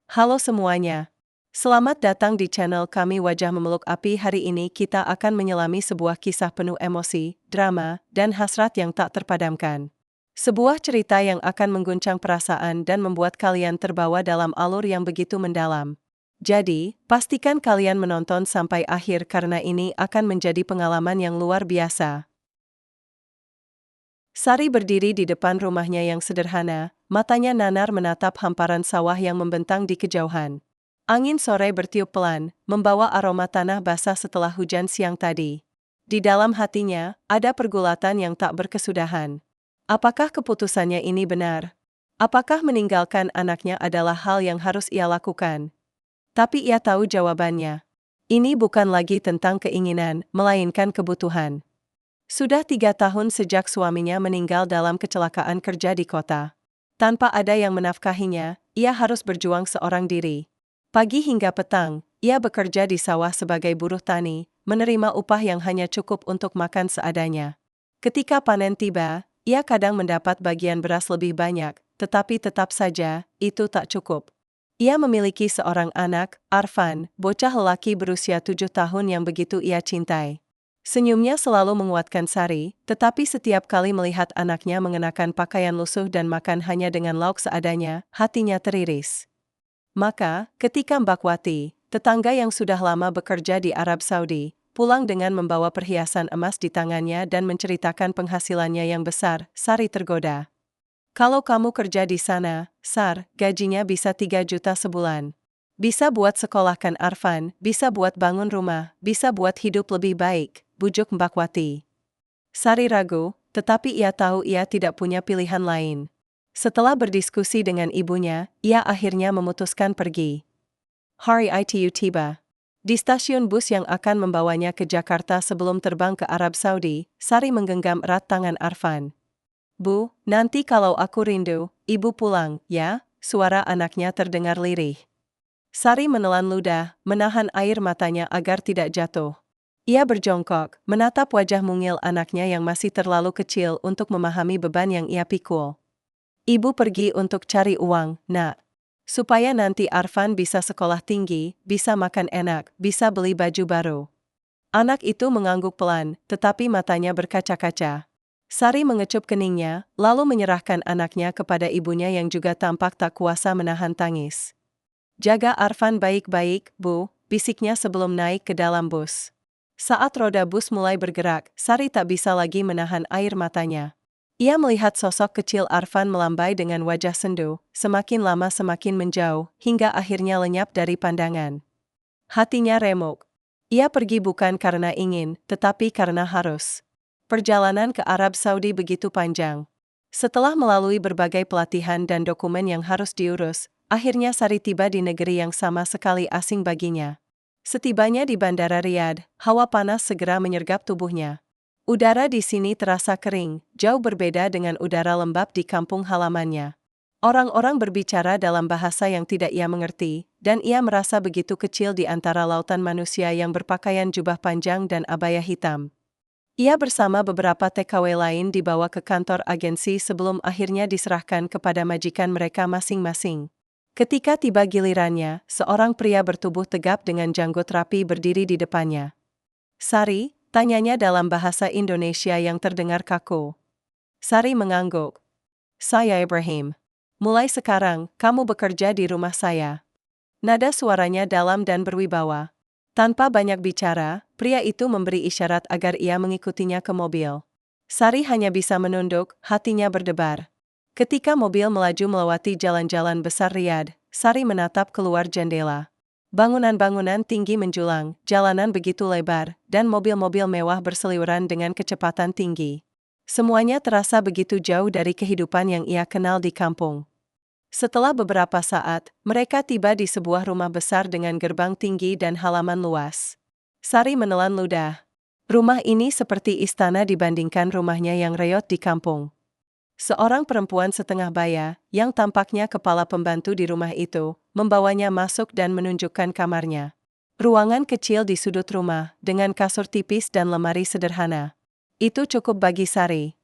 Halo semuanya. Selamat datang di channel kami Wajah Memeluk Api. Hari ini kita akan menyelami sebuah kisah penuh emosi, drama, dan hasrat yang tak terpadamkan. Sebuah cerita yang akan mengguncang perasaan dan membuat kalian terbawa dalam alur yang begitu mendalam. Jadi, pastikan kalian menonton sampai akhir karena ini akan menjadi pengalaman yang luar biasa. Sari berdiri di depan rumahnya yang sederhana, matanya nanar menatap hamparan sawah yang membentang di kejauhan. Angin sore bertiup pelan, membawa aroma tanah basah setelah hujan siang tadi. Di dalam hatinya, ada pergulatan yang tak berkesudahan. Apakah keputusannya ini benar? Apakah meninggalkan anaknya adalah hal yang harus ia lakukan? Tapi ia tahu jawabannya. Ini bukan lagi tentang keinginan, melainkan kebutuhan. Sudah 3 tahun sejak suaminya meninggal dalam kecelakaan kerja di kota. Tanpa ada yang menafkahinya, ia harus berjuang seorang diri. Pagi hingga petang, ia bekerja di sawah sebagai buruh tani, menerima upah yang hanya cukup untuk makan seadanya. Ketika panen tiba, ia kadang mendapat bagian beras lebih banyak, tetapi tetap saja, itu tak cukup. Ia memiliki seorang anak, Arfan, bocah lelaki berusia 7 tahun yang begitu ia cintai. Senyumnya selalu menguatkan Sari, tetapi setiap kali melihat anaknya mengenakan pakaian lusuh dan makan hanya dengan lauk seadanya, hatinya teriris. Maka, ketika Mbak Wati, tetangga yang sudah lama bekerja di Arab Saudi, pulang dengan membawa perhiasan emas di tangannya dan menceritakan penghasilannya yang besar, Sari tergoda. Kalau kamu kerja di sana, Sar, gajinya bisa 3 juta sebulan. Bisa buat sekolahkan Arfan, bisa buat bangun rumah, bisa buat hidup lebih baik, bujuk Mbak Wati. Sari ragu, tetapi ia tahu ia tidak punya pilihan lain. Setelah berdiskusi dengan ibunya, ia akhirnya memutuskan pergi. Hari itu tiba. Di stasiun bus yang akan membawanya ke Jakarta sebelum terbang ke Arab Saudi, Sari menggenggam erat tangan Arfan. Bu, nanti kalau aku rindu, ibu pulang, ya? Suara anaknya terdengar lirih. Sari menelan ludah, menahan air matanya agar tidak jatuh. Ia berjongkok, menatap wajah mungil anaknya yang masih terlalu kecil untuk memahami beban yang ia pikul. Ibu pergi untuk cari uang, nak. Supaya nanti Arfan bisa sekolah tinggi, bisa makan enak, bisa beli baju baru. Anak itu mengangguk pelan, tetapi matanya berkaca-kaca. Sari mengecup keningnya, lalu menyerahkan anaknya kepada ibunya yang juga tampak tak kuasa menahan tangis. Jaga Arfan baik-baik, Bu, bisiknya sebelum naik ke dalam bus. Saat roda bus mulai bergerak, Sari tak bisa lagi menahan air matanya. Ia melihat sosok kecil Arfan melambai dengan wajah sendu, semakin lama semakin menjauh, hingga akhirnya lenyap dari pandangan. Hatinya remuk. Ia pergi bukan karena ingin, tetapi karena harus. Perjalanan ke Arab Saudi begitu panjang. Setelah melalui berbagai pelatihan dan dokumen yang harus diurus, akhirnya Sari tiba di negeri yang sama sekali asing baginya. Setibanya di Bandara Riyadh, hawa panas segera menyergap tubuhnya. Udara di sini terasa kering, jauh berbeda dengan udara lembab di kampung halamannya. Orang-orang berbicara dalam bahasa yang tidak ia mengerti, dan ia merasa begitu kecil di antara lautan manusia yang berpakaian jubah panjang dan abaya hitam. Ia bersama beberapa TKW lain dibawa ke kantor agensi sebelum akhirnya diserahkan kepada majikan mereka masing-masing. Ketika tiba gilirannya, seorang pria bertubuh tegap dengan janggut rapi berdiri di depannya. Sari, tanyanya dalam bahasa Indonesia yang terdengar kaku. Sari mengangguk. Saya Ibrahim. Mulai sekarang, kamu bekerja di rumah saya. Nada suaranya dalam dan berwibawa. Tanpa banyak bicara, pria itu memberi isyarat agar ia mengikutinya ke mobil. Sari hanya bisa menunduk, hatinya berdebar. Ketika mobil melaju melewati jalan-jalan besar Riyadh, Sari menatap keluar jendela. Bangunan-bangunan tinggi menjulang, jalanan begitu lebar, dan mobil-mobil mewah berseliweran dengan kecepatan tinggi. Semuanya terasa begitu jauh dari kehidupan yang ia kenal di kampung. Setelah beberapa saat, mereka tiba di sebuah rumah besar dengan gerbang tinggi dan halaman luas. Sari menelan ludah. Rumah ini seperti istana dibandingkan rumahnya yang reot di kampung. Seorang perempuan setengah baya, yang tampaknya kepala pembantu di rumah itu, membawanya masuk dan menunjukkan kamarnya. Ruangan kecil di sudut rumah, dengan kasur tipis dan lemari sederhana. Itu cukup bagi Sari.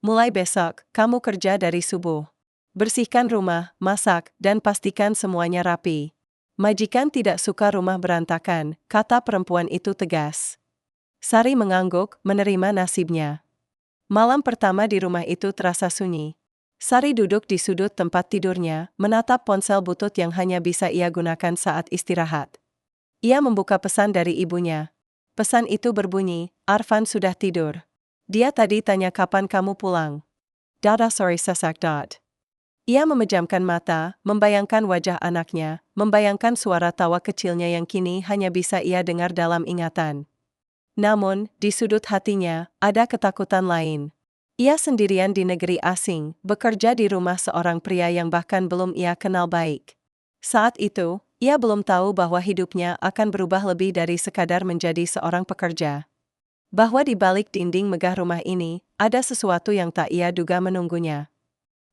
Mulai besok, kamu kerja dari subuh. Bersihkan rumah, masak, dan pastikan semuanya rapi. Majikan tidak suka rumah berantakan, kata perempuan itu tegas. Sari mengangguk, menerima nasibnya. Malam pertama di rumah itu terasa sunyi. Sari duduk di sudut tempat tidurnya, menatap ponsel butut yang hanya bisa ia gunakan saat istirahat. Ia membuka pesan dari ibunya. Pesan itu berbunyi, Arfan sudah tidur. Dia tadi tanya kapan kamu pulang. Dada sorry sesak dot. Ia memejamkan mata, membayangkan wajah anaknya, membayangkan suara tawa kecilnya yang kini hanya bisa ia dengar dalam ingatan. Namun, di sudut hatinya, ada ketakutan lain. Ia sendirian di negeri asing, bekerja di rumah seorang pria yang bahkan belum ia kenal baik. Saat itu, ia belum tahu bahwa hidupnya akan berubah lebih dari sekadar menjadi seorang pekerja. Bahwa di balik dinding megah rumah ini, ada sesuatu yang tak ia duga menunggunya.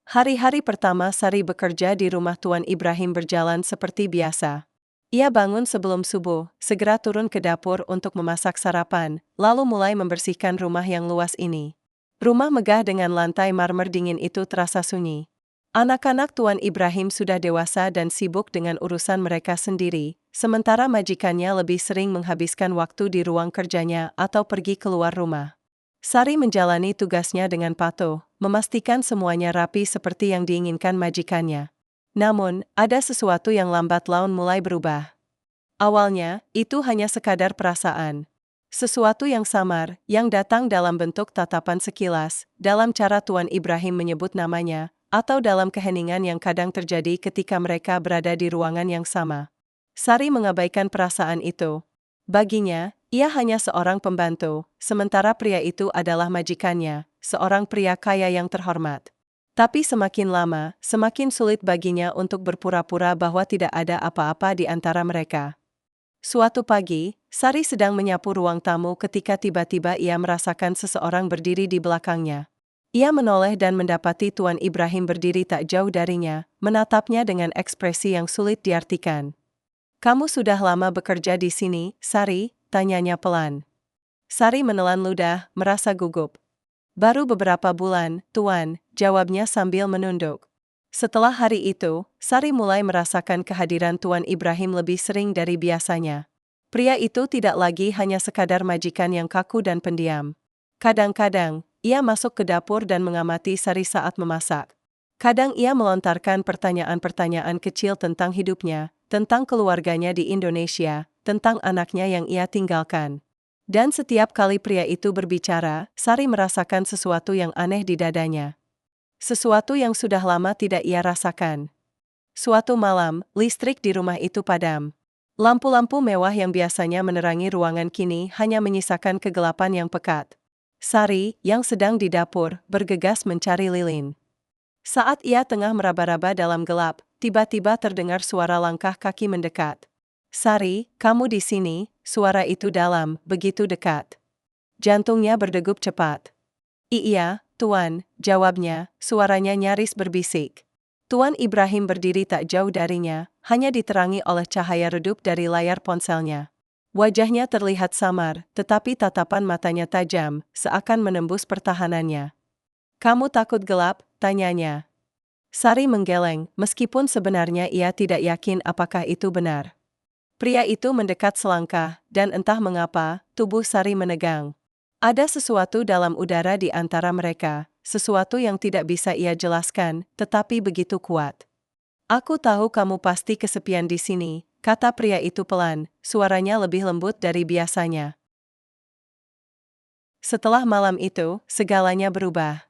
Hari-hari pertama Sari bekerja di rumah Tuan Ibrahim berjalan seperti biasa. Ia bangun sebelum subuh, segera turun ke dapur untuk memasak sarapan, lalu mulai membersihkan rumah yang luas ini. Rumah megah dengan lantai marmer dingin itu terasa sunyi. Anak-anak Tuan Ibrahim sudah dewasa dan sibuk dengan urusan mereka sendiri, sementara majikannya lebih sering menghabiskan waktu di ruang kerjanya atau pergi keluar rumah. Sari menjalani tugasnya dengan patuh, memastikan semuanya rapi seperti yang diinginkan majikannya. Namun, ada sesuatu yang lambat laun mulai berubah. Awalnya, itu hanya sekadar perasaan. Sesuatu yang samar, yang datang dalam bentuk tatapan sekilas, dalam cara Tuan Ibrahim menyebut namanya, atau dalam keheningan yang kadang terjadi ketika mereka berada di ruangan yang sama. Sari mengabaikan perasaan itu. Baginya, ia hanya seorang pembantu, sementara pria itu adalah majikannya, seorang pria kaya yang terhormat. Tapi semakin lama, semakin sulit baginya untuk berpura-pura bahwa tidak ada apa-apa di antara mereka. Suatu pagi, Sari sedang menyapu ruang tamu ketika tiba-tiba ia merasakan seseorang berdiri di belakangnya. Ia menoleh dan mendapati Tuan Ibrahim berdiri tak jauh darinya, menatapnya dengan ekspresi yang sulit diartikan. "Kamu sudah lama bekerja di sini, Sari?" tanyanya pelan. Sari menelan ludah, merasa gugup. "Baru beberapa bulan, Tuan," jawabnya sambil menunduk. Setelah hari itu, Sari mulai merasakan kehadiran Tuan Ibrahim lebih sering dari biasanya. Pria itu tidak lagi hanya sekadar majikan yang kaku dan pendiam. Kadang-kadang, ia masuk ke dapur dan mengamati Sari saat memasak. Kadang ia melontarkan pertanyaan-pertanyaan kecil tentang hidupnya, tentang keluarganya di Indonesia, tentang anaknya yang ia tinggalkan. Dan setiap kali pria itu berbicara, Sari merasakan sesuatu yang aneh di dadanya. Sesuatu yang sudah lama tidak ia rasakan. Suatu malam, listrik di rumah itu padam. Lampu-lampu mewah yang biasanya menerangi ruangan kini hanya menyisakan kegelapan yang pekat. Sari, yang sedang di dapur, bergegas mencari lilin. Saat ia tengah meraba-raba dalam gelap, tiba-tiba terdengar suara langkah kaki mendekat. "Sari, kamu di sini?" Suara itu dalam, begitu dekat. Jantungnya berdegup cepat. "Iya, Tuan," jawabnya, suaranya nyaris berbisik. Tuan Ibrahim berdiri tak jauh darinya, hanya diterangi oleh cahaya redup dari layar ponselnya. Wajahnya terlihat samar, tetapi tatapan matanya tajam, seakan menembus pertahanannya. "Kamu takut gelap?" tanyanya. Sari menggeleng, meskipun sebenarnya ia tidak yakin apakah itu benar. Pria itu mendekat selangkah, dan entah mengapa, tubuh Sari menegang. Ada sesuatu dalam udara di antara mereka, sesuatu yang tidak bisa ia jelaskan, tetapi begitu kuat. "Aku tahu kamu pasti kesepian di sini," kata pria itu pelan, suaranya lebih lembut dari biasanya. Setelah malam itu, segalanya berubah.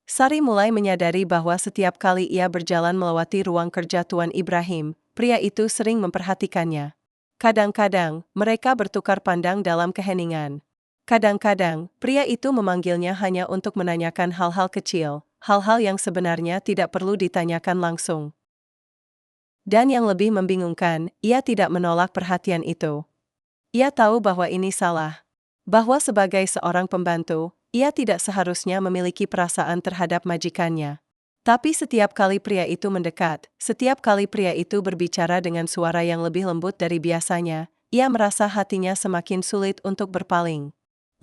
Sari mulai menyadari bahwa setiap kali ia berjalan melewati ruang kerja Tuan Ibrahim, pria itu sering memperhatikannya. Kadang-kadang, mereka bertukar pandang dalam keheningan. Kadang-kadang, pria itu memanggilnya hanya untuk menanyakan hal-hal kecil, hal-hal yang sebenarnya tidak perlu ditanyakan langsung. Dan yang lebih membingungkan, ia tidak menolak perhatian itu. Ia tahu bahwa ini salah. Bahwa sebagai seorang pembantu, ia tidak seharusnya memiliki perasaan terhadap majikannya. Tapi setiap kali pria itu mendekat, setiap kali pria itu berbicara dengan suara yang lebih lembut dari biasanya, ia merasa hatinya semakin sulit untuk berpaling.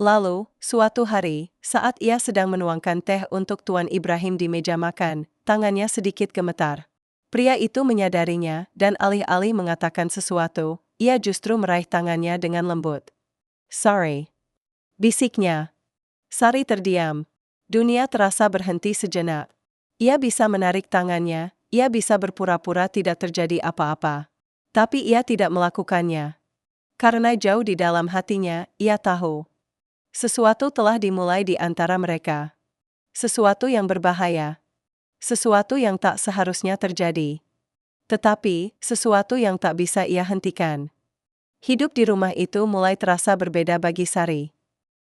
Lalu, suatu hari, saat ia sedang menuangkan teh untuk Tuan Ibrahim di meja makan, tangannya sedikit gemetar. Pria itu menyadarinya, dan alih-alih mengatakan sesuatu, ia justru meraih tangannya dengan lembut. "Sorry," bisiknya. Sari terdiam. Dunia terasa berhenti sejenak. Ia bisa menarik tangannya, ia bisa berpura-pura tidak terjadi apa-apa. Tapi ia tidak melakukannya. Karena jauh di dalam hatinya, ia tahu sesuatu telah dimulai di antara mereka. Sesuatu yang berbahaya. Sesuatu yang tak seharusnya terjadi. Tetapi, sesuatu yang tak bisa ia hentikan. Hidup di rumah itu mulai terasa berbeda bagi Sari.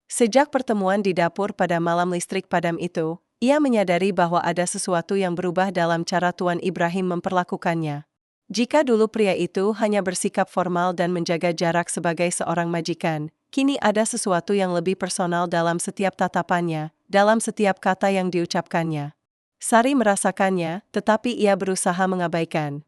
Sejak pertemuan di dapur pada malam listrik padam itu, ia menyadari bahwa ada sesuatu yang berubah dalam cara Tuan Ibrahim memperlakukannya. Jika dulu pria itu hanya bersikap formal dan menjaga jarak sebagai seorang majikan, kini ada sesuatu yang lebih personal dalam setiap tatapannya, dalam setiap kata yang diucapkannya. Sari merasakannya, tetapi ia berusaha mengabaikan.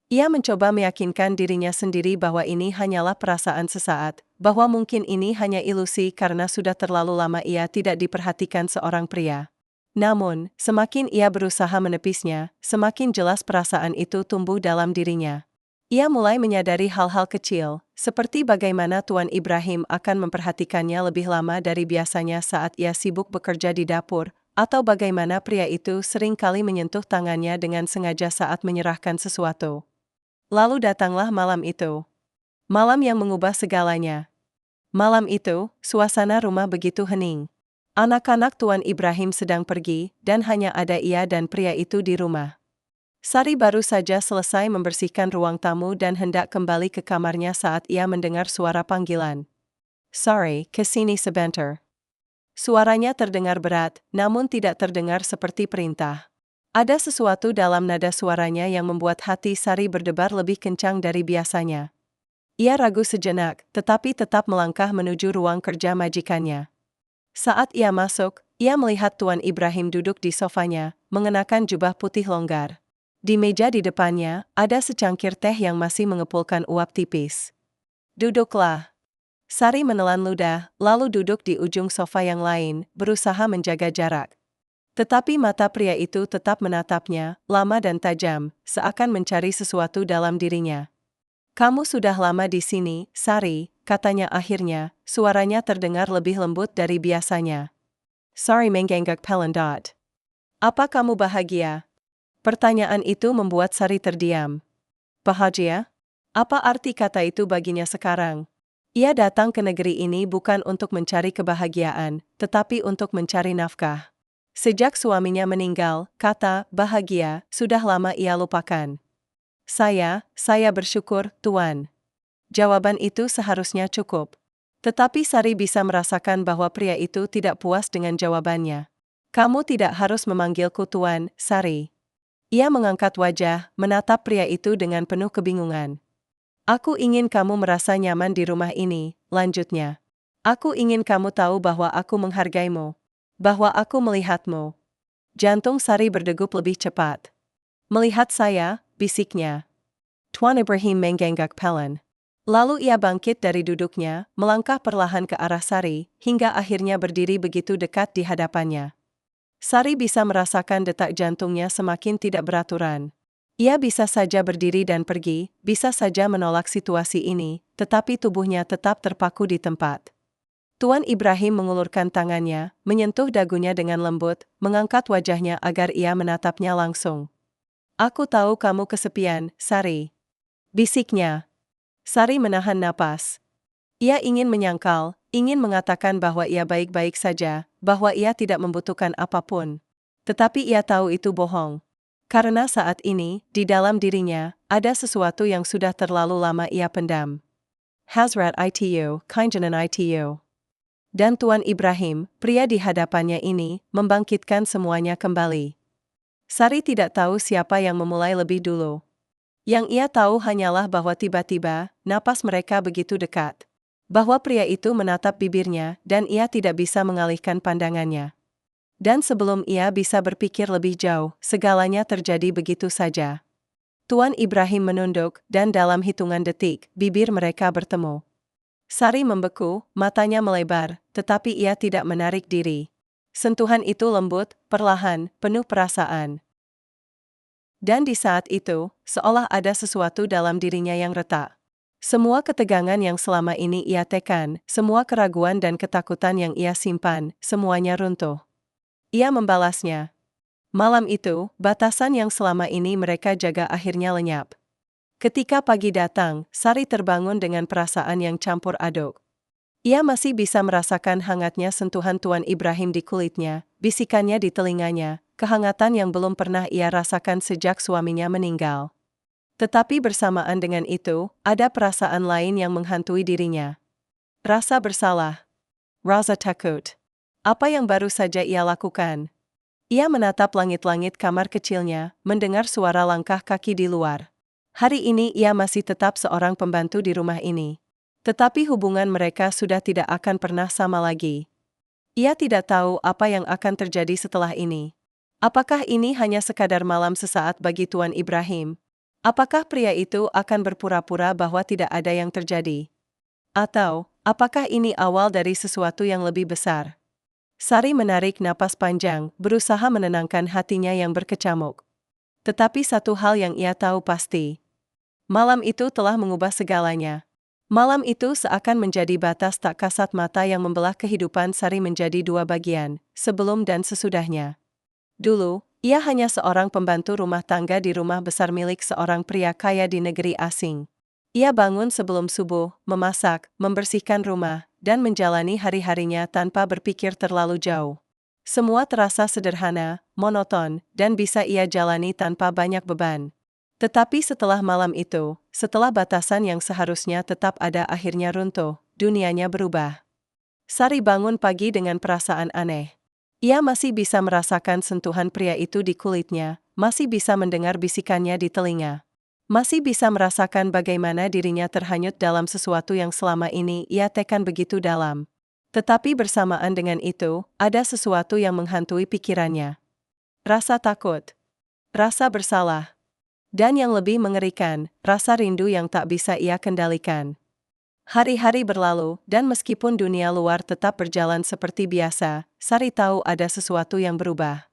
Ia mencoba meyakinkan dirinya sendiri bahwa ini hanyalah perasaan sesaat, bahwa mungkin ini hanya ilusi karena sudah terlalu lama ia tidak diperhatikan seorang pria. Namun, semakin ia berusaha menepisnya, semakin jelas perasaan itu tumbuh dalam dirinya. Ia mulai menyadari hal-hal kecil, seperti bagaimana Tuan Ibrahim akan memperhatikannya lebih lama dari biasanya saat ia sibuk bekerja di dapur, atau bagaimana pria itu sering kali menyentuh tangannya dengan sengaja saat menyerahkan sesuatu. Lalu datanglah malam itu. Malam yang mengubah segalanya. Malam itu, suasana rumah begitu hening. Anak-anak Tuan Ibrahim sedang pergi, dan hanya ada ia dan pria itu di rumah. Sari baru saja selesai membersihkan ruang tamu dan hendak kembali ke kamarnya saat ia mendengar suara panggilan. "Sorry, kesini sebentar." Suaranya terdengar berat, namun tidak terdengar seperti perintah. Ada sesuatu dalam nada suaranya yang membuat hati Sari berdebar lebih kencang dari biasanya. Ia ragu sejenak, tetapi tetap melangkah menuju ruang kerja majikannya. Saat ia masuk, ia melihat Tuan Ibrahim duduk di sofanya, mengenakan jubah putih longgar. Di meja di depannya, ada secangkir teh yang masih mengepulkan uap tipis. "Duduklah." Sari menelan ludah, lalu duduk di ujung sofa yang lain, berusaha menjaga jarak. Tetapi mata pria itu tetap menatapnya, lama dan tajam, seakan mencari sesuatu dalam dirinya. "Kamu sudah lama di sini, Sari," katanya akhirnya, suaranya terdengar lebih lembut dari biasanya. "Sari mengangguk pelendot." "Apa kamu bahagia?" Pertanyaan itu membuat Sari terdiam. "Bahagia? Apa arti kata itu baginya sekarang?" Ia datang ke negeri ini bukan untuk mencari kebahagiaan, tetapi untuk mencari nafkah. Sejak suaminya meninggal, kata "bahagia" sudah lama ia lupakan. Saya bersyukur, Tuan." Jawaban itu seharusnya cukup. Tetapi Sari bisa merasakan bahwa pria itu tidak puas dengan jawabannya. "Kamu tidak harus memanggilku Tuan, Sari." Ia mengangkat wajah, menatap pria itu dengan penuh kebingungan. "Aku ingin kamu merasa nyaman di rumah ini," lanjutnya. "Aku ingin kamu tahu bahwa aku menghargaimu. Bahwa aku melihatmu." Jantung Sari berdegup lebih cepat. "Melihat saya," bisiknya. Tuan Ibrahim mengangguk pelan. Lalu ia bangkit dari duduknya, melangkah perlahan ke arah Sari, hingga akhirnya berdiri begitu dekat di hadapannya. Sari bisa merasakan detak jantungnya semakin tidak beraturan. Ia bisa saja berdiri dan pergi, bisa saja menolak situasi ini, tetapi tubuhnya tetap terpaku di tempat. Tuan Ibrahim mengulurkan tangannya, menyentuh dagunya dengan lembut, mengangkat wajahnya agar ia menatapnya langsung. "Aku tahu kamu kesepian, Sari." Bisiknya. Sari menahan napas. Ia ingin menyangkal, ingin mengatakan bahwa ia baik-baik saja, bahwa ia tidak membutuhkan apapun. Tetapi ia tahu itu bohong. Karena saat ini, di dalam dirinya, ada sesuatu yang sudah terlalu lama ia pendam. Hazrat itu, Kainjanan itu. Dan Tuan Ibrahim, pria di hadapannya ini, membangkitkan semuanya kembali. Sari tidak tahu siapa yang memulai lebih dulu. Yang ia tahu hanyalah bahwa tiba-tiba, napas mereka begitu dekat. Bahwa pria itu menatap bibirnya, dan ia tidak bisa mengalihkan pandangannya. Dan sebelum ia bisa berpikir lebih jauh, segalanya terjadi begitu saja. Tuan Ibrahim menunduk, dan dalam hitungan detik, bibir mereka bertemu. Sari membeku, matanya melebar, tetapi ia tidak menarik diri. Sentuhan itu lembut, perlahan, penuh perasaan. Dan di saat itu, seolah ada sesuatu dalam dirinya yang retak. Semua ketegangan yang selama ini ia tekan, semua keraguan dan ketakutan yang ia simpan, semuanya runtuh. Ia membalasnya. Malam itu, batasan yang selama ini mereka jaga akhirnya lenyap. Ketika pagi datang, Sari terbangun dengan perasaan yang campur aduk. Ia masih bisa merasakan hangatnya sentuhan Tuan Ibrahim di kulitnya, bisikannya di telinganya, kehangatan yang belum pernah ia rasakan sejak suaminya meninggal. Tetapi bersamaan dengan itu, ada perasaan lain yang menghantui dirinya. Rasa bersalah. Rasa takut. Apa yang baru saja ia lakukan? Ia menatap langit-langit kamar kecilnya, mendengar suara langkah kaki di luar. Hari ini ia masih tetap seorang pembantu di rumah ini. Tetapi hubungan mereka sudah tidak akan pernah sama lagi. Ia tidak tahu apa yang akan terjadi setelah ini. Apakah ini hanya sekadar malam sesaat bagi Tuan Ibrahim? Apakah pria itu akan berpura-pura bahwa tidak ada yang terjadi? Atau, apakah ini awal dari sesuatu yang lebih besar? Sari menarik napas panjang, berusaha menenangkan hatinya yang berkecamuk. Tetapi satu hal yang ia tahu pasti. Malam itu telah mengubah segalanya. Malam itu seakan menjadi batas tak kasat mata yang membelah kehidupan Sari menjadi dua bagian, sebelum dan sesudahnya. Dulu, ia hanya seorang pembantu rumah tangga di rumah besar milik seorang pria kaya di negeri asing. Ia bangun sebelum subuh, memasak, membersihkan rumah, dan menjalani hari-harinya tanpa berpikir terlalu jauh. Semua terasa sederhana, monoton, dan bisa ia jalani tanpa banyak beban. Tetapi setelah malam itu, setelah batasan yang seharusnya tetap ada akhirnya runtuh, dunianya berubah. Sari bangun pagi dengan perasaan aneh. Ia masih bisa merasakan sentuhan pria itu di kulitnya, masih bisa mendengar bisikannya di telinga. Masih bisa merasakan bagaimana dirinya terhanyut dalam sesuatu yang selama ini ia tekan begitu dalam. Tetapi bersamaan dengan itu, ada sesuatu yang menghantui pikirannya. Rasa takut. Rasa bersalah. Dan yang lebih mengerikan, rasa rindu yang tak bisa ia kendalikan. Hari-hari berlalu, dan meskipun dunia luar tetap berjalan seperti biasa, Sari tahu ada sesuatu yang berubah.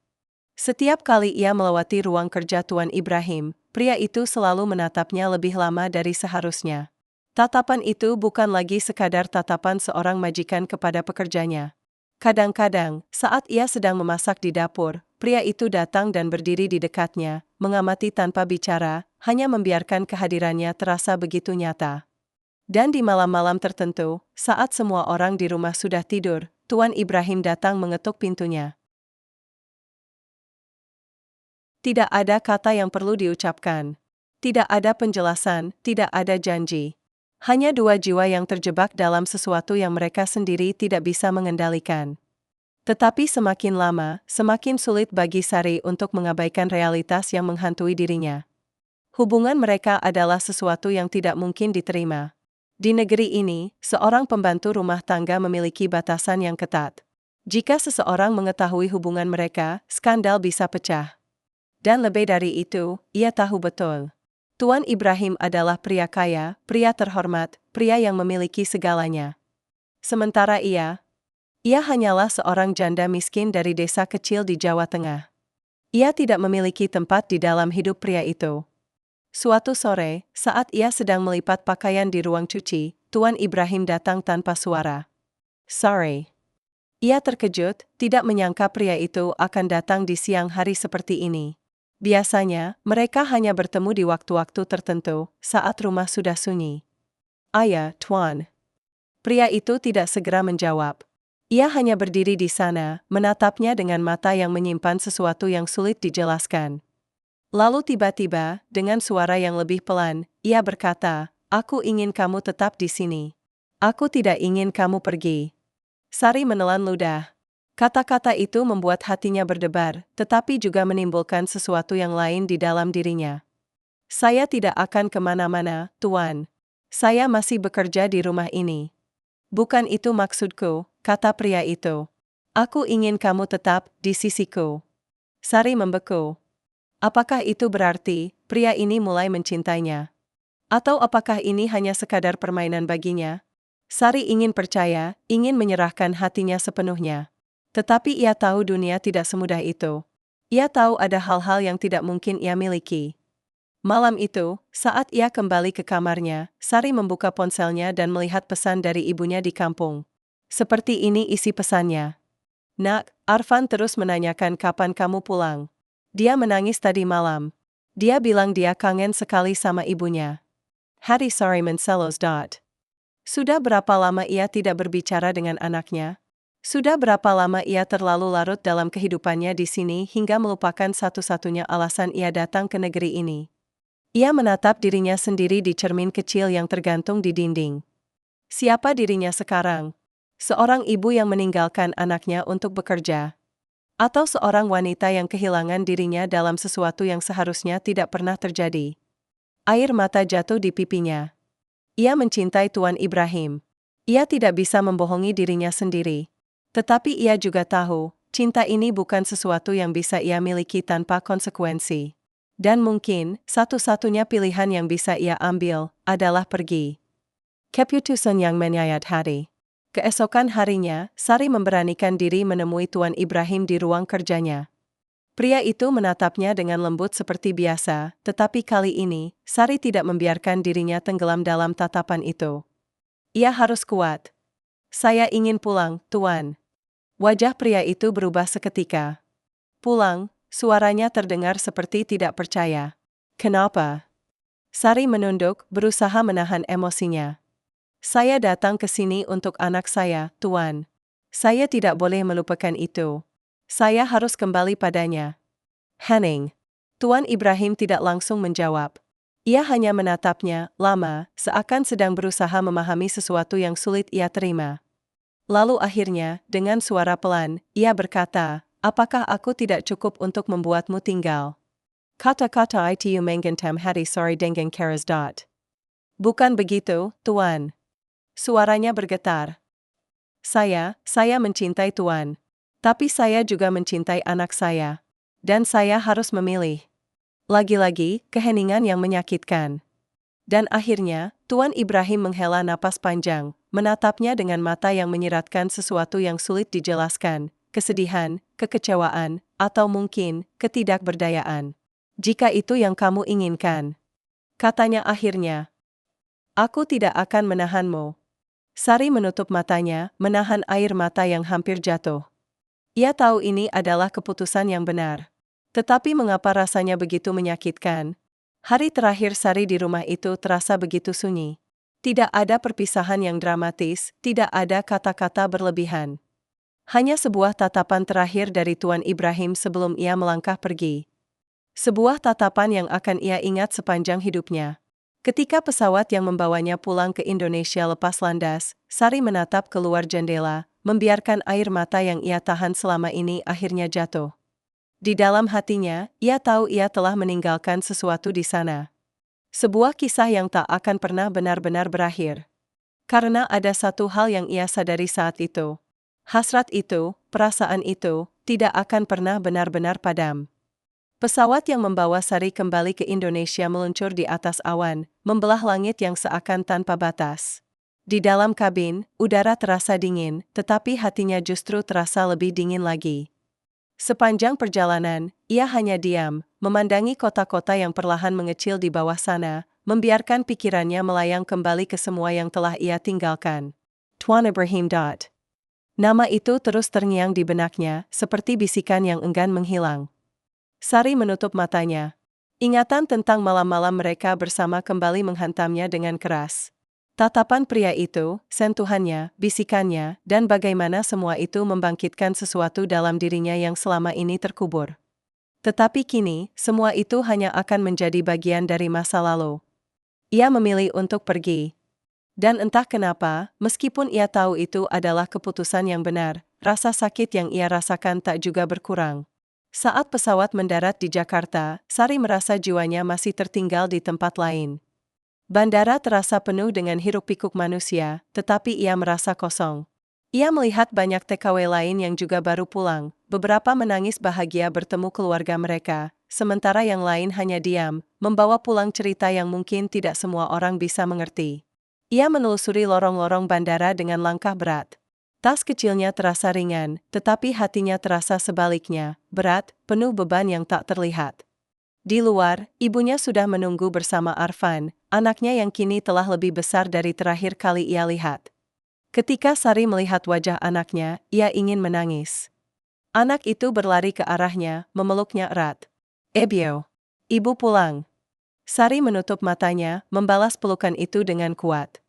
Setiap kali ia melewati ruang kerja Tuan Ibrahim, pria itu selalu menatapnya lebih lama dari seharusnya. Tatapan itu bukan lagi sekadar tatapan seorang majikan kepada pekerjanya. Kadang-kadang, saat ia sedang memasak di dapur, pria itu datang dan berdiri di dekatnya, mengamati tanpa bicara, hanya membiarkan kehadirannya terasa begitu nyata. Dan di malam-malam tertentu, saat semua orang di rumah sudah tidur, Tuan Ibrahim datang mengetuk pintunya. Tidak ada kata yang perlu diucapkan. Tidak ada penjelasan, tidak ada janji. Hanya dua jiwa yang terjebak dalam sesuatu yang mereka sendiri tidak bisa mengendalikan. Tetapi semakin lama, semakin sulit bagi Sari untuk mengabaikan realitas yang menghantui dirinya. Hubungan mereka adalah sesuatu yang tidak mungkin diterima. Di negeri ini, seorang pembantu rumah tangga memiliki batasan yang ketat. Jika seseorang mengetahui hubungan mereka, skandal bisa pecah. Dan lebih dari itu, ia tahu betul. Tuan Ibrahim adalah pria kaya, pria terhormat, pria yang memiliki segalanya. Sementara ia hanyalah seorang janda miskin dari desa kecil di Jawa Tengah. Ia tidak memiliki tempat di dalam hidup pria itu. Suatu sore, saat ia sedang melipat pakaian di ruang cuci, Tuan Ibrahim datang tanpa suara. "Sorry." Ia terkejut, tidak menyangka pria itu akan datang di siang hari seperti ini. Biasanya, mereka hanya bertemu di waktu-waktu tertentu, saat rumah sudah sunyi. "Ayah, Tuan." Pria itu tidak segera menjawab. Ia hanya berdiri di sana, menatapnya dengan mata yang menyimpan sesuatu yang sulit dijelaskan. Lalu tiba-tiba, dengan suara yang lebih pelan, ia berkata, "Aku ingin kamu tetap di sini. Aku tidak ingin kamu pergi." Sari menelan ludah. Kata-kata itu membuat hatinya berdebar, tetapi juga menimbulkan sesuatu yang lain di dalam dirinya. "Saya tidak akan kemana-mana, Tuan. Saya masih bekerja di rumah ini." "Bukan itu maksudku," kata pria itu. "Aku ingin kamu tetap di sisiku." Sari membeku. Apakah itu berarti pria ini mulai mencintainya? Atau apakah ini hanya sekadar permainan baginya? Sari ingin percaya, ingin menyerahkan hatinya sepenuhnya. Tetapi ia tahu dunia tidak semudah itu. Ia tahu ada hal-hal yang tidak mungkin ia miliki. Malam itu, saat ia kembali ke kamarnya, Sari membuka ponselnya dan melihat pesan dari ibunya di kampung. Seperti ini isi pesannya. Nak, Arfan terus menanyakan kapan kamu pulang. Dia menangis tadi malam. Dia bilang dia kangen sekali sama ibunya. Hari sorry menselos. Sudah berapa lama ia tidak berbicara dengan anaknya? Sudah berapa lama ia terlalu larut dalam kehidupannya di sini hingga melupakan satu-satunya alasan ia datang ke negeri ini? Ia menatap dirinya sendiri di cermin kecil yang tergantung di dinding. Siapa dirinya sekarang? Seorang ibu yang meninggalkan anaknya untuk bekerja? Atau seorang wanita yang kehilangan dirinya dalam sesuatu yang seharusnya tidak pernah terjadi? Air mata jatuh di pipinya. Ia mencintai Tuan Ibrahim. Ia tidak bisa membohongi dirinya sendiri. Tetapi ia juga tahu, cinta ini bukan sesuatu yang bisa ia miliki tanpa konsekuensi. Dan mungkin, satu-satunya pilihan yang bisa ia ambil, adalah pergi. Keputusan yang menyayat hati. Keesokan harinya, Sari memberanikan diri menemui Tuan Ibrahim di ruang kerjanya. Pria itu menatapnya dengan lembut seperti biasa, tetapi kali ini, Sari tidak membiarkan dirinya tenggelam dalam tatapan itu. Ia harus kuat. Saya ingin pulang, Tuan. Wajah pria itu berubah seketika. Pulang, suaranya terdengar seperti tidak percaya. Kenapa? Sari menunduk, berusaha menahan emosinya. Saya datang ke sini untuk anak saya, Tuan. Saya tidak boleh melupakan itu. Saya harus kembali padanya. Henning. Tuan Ibrahim tidak langsung menjawab. Ia hanya menatapnya, lama, seakan sedang berusaha memahami sesuatu yang sulit ia terima. Lalu akhirnya, dengan suara pelan, ia berkata, apakah aku tidak cukup untuk membuatmu tinggal? Kata-kata itu menggentam hati Sari dengan keras. Bukan begitu, Tuan. Suaranya bergetar. Saya mencintai Tuan. Tapi saya juga mencintai anak saya. Dan saya harus memilih. Lagi-lagi, keheningan yang menyakitkan. Dan akhirnya, Tuan Ibrahim menghela napas panjang, menatapnya dengan mata yang menyiratkan sesuatu yang sulit dijelaskan, kesedihan, kekecewaan, atau mungkin, ketidakberdayaan. Jika itu yang kamu inginkan. Katanya akhirnya. Aku tidak akan menahanmu. Sari menutup matanya, menahan air mata yang hampir jatuh. Ia tahu ini adalah keputusan yang benar. Tetapi mengapa rasanya begitu menyakitkan? Hari terakhir Sari di rumah itu terasa begitu sunyi. Tidak ada perpisahan yang dramatis, tidak ada kata-kata berlebihan. Hanya sebuah tatapan terakhir dari Tuan Ibrahim sebelum ia melangkah pergi. Sebuah tatapan yang akan ia ingat sepanjang hidupnya. Ketika pesawat yang membawanya pulang ke Indonesia lepas landas, Sari menatap keluar jendela, membiarkan air mata yang ia tahan selama ini akhirnya jatuh. Di dalam hatinya, ia tahu ia telah meninggalkan sesuatu di sana. Sebuah kisah yang tak akan pernah benar-benar berakhir. Karena ada satu hal yang ia sadari saat itu. Hasrat itu, perasaan itu, tidak akan pernah benar-benar padam. Pesawat yang membawa Sari kembali ke Indonesia meluncur di atas awan, membelah langit yang seakan tanpa batas. Di dalam kabin, udara terasa dingin, tetapi hatinya justru terasa lebih dingin lagi. Sepanjang perjalanan, ia hanya diam, memandangi kota-kota yang perlahan mengecil di bawah sana, membiarkan pikirannya melayang kembali ke semua yang telah ia tinggalkan. Tuan Ibrahim. Nama itu terus terngiang di benaknya, seperti bisikan yang enggan menghilang. Sari menutup matanya. Ingatan tentang malam-malam mereka bersama kembali menghantamnya dengan keras. Tatapan pria itu, sentuhannya, bisikannya, dan bagaimana semua itu membangkitkan sesuatu dalam dirinya yang selama ini terkubur. Tetapi kini, semua itu hanya akan menjadi bagian dari masa lalu. Ia memilih untuk pergi. Dan entah kenapa, meskipun ia tahu itu adalah keputusan yang benar, rasa sakit yang ia rasakan tak juga berkurang. Saat pesawat mendarat di Jakarta, Sari merasa jiwanya masih tertinggal di tempat lain. Bandara terasa penuh dengan hiruk-pikuk manusia, tetapi ia merasa kosong. Ia melihat banyak TKW lain yang juga baru pulang, beberapa menangis bahagia bertemu keluarga mereka, sementara yang lain hanya diam, membawa pulang cerita yang mungkin tidak semua orang bisa mengerti. Ia menelusuri lorong-lorong bandara dengan langkah berat. Tas kecilnya terasa ringan, tetapi hatinya terasa sebaliknya, berat, penuh beban yang tak terlihat. Di luar, ibunya sudah menunggu bersama Arfan, anaknya yang kini telah lebih besar dari terakhir kali ia lihat. Ketika Sari melihat wajah anaknya, ia ingin menangis. Anak itu berlari ke arahnya, memeluknya erat. "Ebio, ibu pulang." Sari menutup matanya, membalas pelukan itu dengan kuat.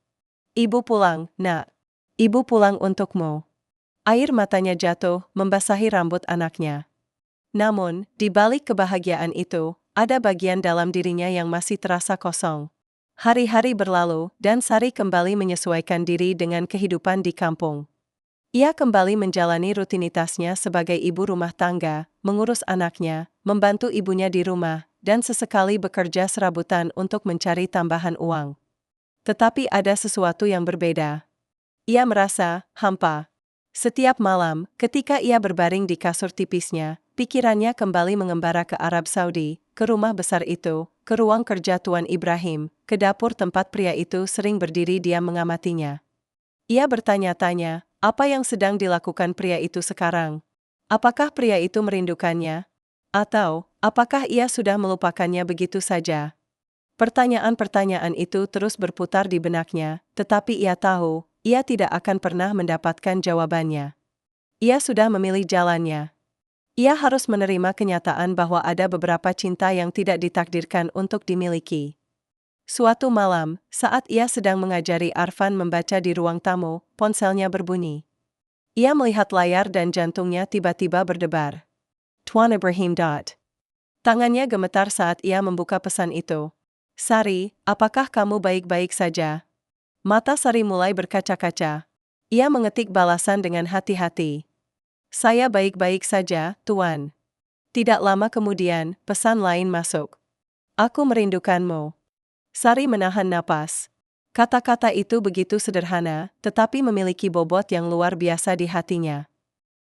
"Ibu pulang, nak. Ibu pulang untukmu." Air matanya jatuh, membasahi rambut anaknya. Namun, di balik kebahagiaan itu, ada bagian dalam dirinya yang masih terasa kosong. Hari-hari berlalu, dan Sari kembali menyesuaikan diri dengan kehidupan di kampung. Ia kembali menjalani rutinitasnya sebagai ibu rumah tangga, mengurus anaknya, membantu ibunya di rumah, dan sesekali bekerja serabutan untuk mencari tambahan uang. Tetapi ada sesuatu yang berbeda. Ia merasa hampa. Setiap malam, ketika ia berbaring di kasur tipisnya, pikirannya kembali mengembara ke Arab Saudi, ke rumah besar itu, ke ruang kerja Tuan Ibrahim, ke dapur tempat pria itu sering berdiri diam mengamatinya. Ia bertanya-tanya, apa yang sedang dilakukan pria itu sekarang? Apakah pria itu merindukannya? Atau, apakah ia sudah melupakannya begitu saja? Pertanyaan-pertanyaan itu terus berputar di benaknya, tetapi ia tahu, ia tidak akan pernah mendapatkan jawabannya. Ia sudah memilih jalannya. Ia harus menerima kenyataan bahwa ada beberapa cinta yang tidak ditakdirkan untuk dimiliki. Suatu malam, saat ia sedang mengajari Arfan membaca di ruang tamu, ponselnya berbunyi. Ia melihat layar dan jantungnya tiba-tiba berdebar. Tuan Ibrahim. Tangannya gemetar saat ia membuka pesan itu. "Sari, apakah kamu baik-baik saja?" Mata Sari mulai berkaca-kaca. Ia mengetik balasan dengan hati-hati. "Saya baik-baik saja, Tuan." Tidak lama kemudian, pesan lain masuk. "Aku merindukanmu." Sari menahan napas. Kata-kata itu begitu sederhana, tetapi memiliki bobot yang luar biasa di hatinya.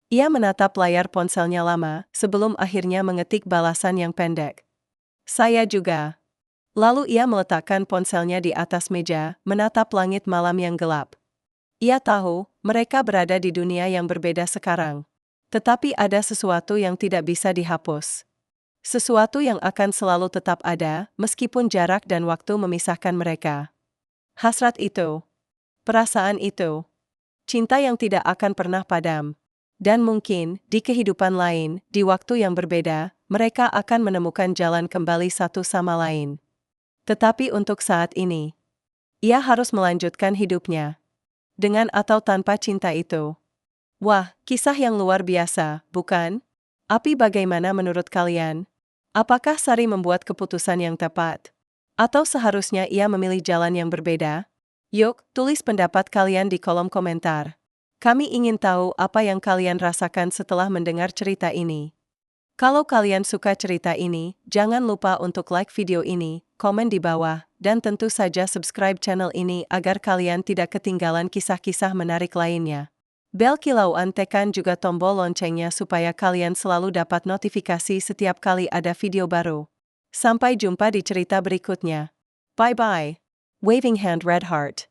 Ia menatap layar ponselnya lama, sebelum akhirnya mengetik balasan yang pendek. "Saya juga." Lalu ia meletakkan ponselnya di atas meja, menatap langit malam yang gelap. Ia tahu, mereka berada di dunia yang berbeda sekarang. Tetapi ada sesuatu yang tidak bisa dihapus. Sesuatu yang akan selalu tetap ada, meskipun jarak dan waktu memisahkan mereka. Hasrat itu, perasaan itu, cinta yang tidak akan pernah padam. Dan mungkin, di kehidupan lain, di waktu yang berbeda, mereka akan menemukan jalan kembali satu sama lain. Tetapi untuk saat ini, ia harus melanjutkan hidupnya. Dengan atau tanpa cinta itu. Wah, kisah yang luar biasa, bukan? Tapi bagaimana menurut kalian? Apakah Sari membuat keputusan yang tepat? Atau seharusnya ia memilih jalan yang berbeda? Yuk, tulis pendapat kalian di kolom komentar. Kami ingin tahu apa yang kalian rasakan setelah mendengar cerita ini. Kalau kalian suka cerita ini, jangan lupa untuk like video ini, komen di bawah, dan tentu saja subscribe channel ini agar kalian tidak ketinggalan kisah-kisah menarik lainnya. Bel kilauan tekan juga tombol loncengnya supaya kalian selalu dapat notifikasi setiap kali ada video baru. Sampai jumpa di cerita berikutnya. Bye-bye. Waving hand red heart.